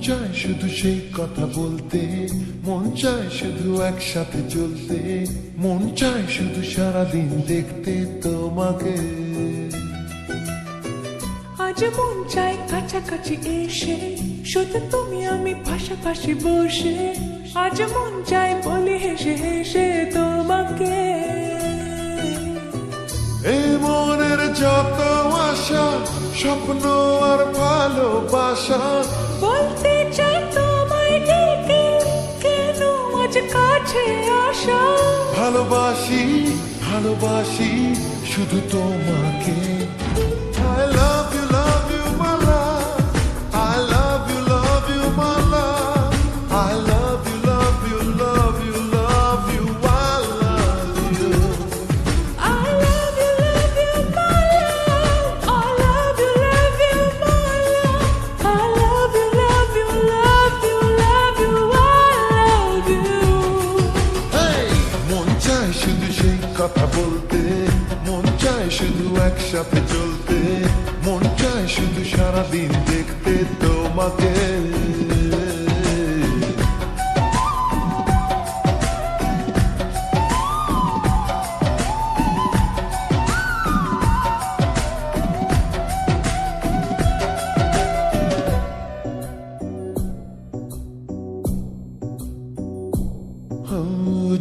চায় শুধু সেই কথা বলতে, মন চায় শুধু একসাথে চলতে, মন চায় শুধু সারাদিন দেখতে তোমাকে। আজ মন চায় কাছাকাছি এসে শুধু তুমি আমি পাশাপাশি বসে, আজ মন চায় বলে হেসে হেসে তোমাকে। এই মনের যত আশা, স্বপ্ন আর ভালোবাসা বলতে চাই তোমায় ডেকে, কেন আজ কাছে আসা। ভালোবাসি ভালোবাসি শুধু তোমাকে। I love you, my love. I love you, my love. I love you, love you, love you, love you. I love you. I love you, my love. I love you, my love. I love you, love you, love you, love you. I love you. Hey! মন চায় শুধু সেই কথা বলতে, মন চায় শুধু একসাথে চলতে, মন চায় শুধু সারাদিন দেখতে তোমাকে।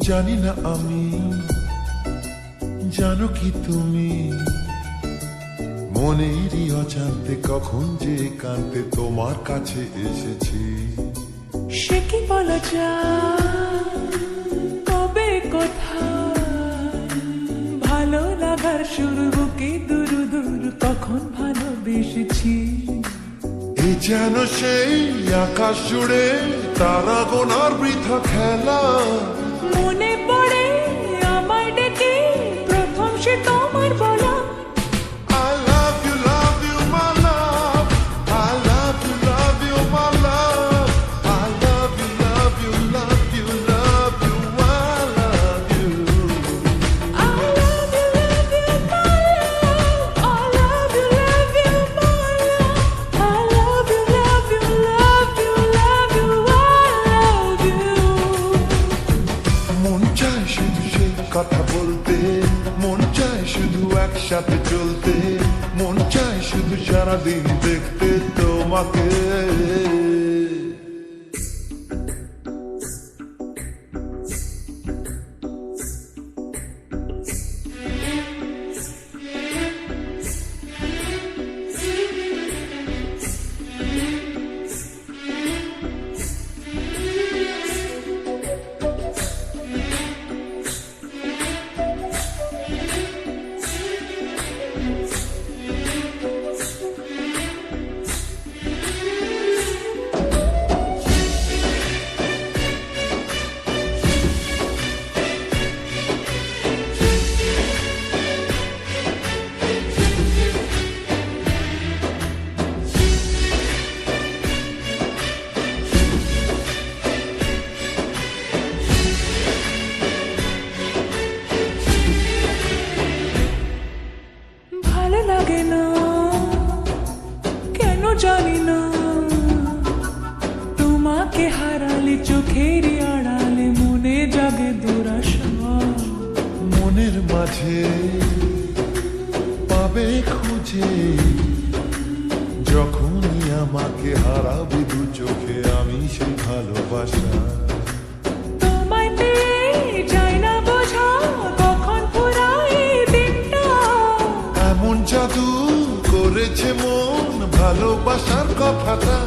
জানি না আমি, জানো কি তুমি, মনেরই অজান্তে কখন যে কাঁদতে তোমার কাছে এসেছি। সে কি বলা যায়, কবে কোথায়, ভালো লাগার শুরু বুকে দূর দূর কখন ভালোবেসেছি। এ যেন সেই আকাশ জুড়ে তারা গোনার বৃথা খেলা। মনে পড়ে আমার ডেকে প্রথম সে তোমার বলা। I love you, my love. I love you, my love. I love you, love you, love you, love you. I love you. I love you, my love. I love you, my love. I love you, love you, love you, love you. I love you. মন চায় শুধু সেই কথা বলতে, মন চায় শুধু একসাথে চলতে, মন চায় শুধু সারাদিন দেখতে তোমাকে। ভালো লাগে না কেন জানি না, তোমাকে হারালে চোখের আড়ালে মনে জাগে দুরাশা। মনের মাঝে পাবে খুঁজে, যখনই আমাকে হারাবে দু চোখে আমি সেই ভালোবাসা। তোমায় পেয়ে যায় না বোঝা কখন ফুরায় দিনটা। এমন জাদু করেছে মন ভালোবাসার কথাটা।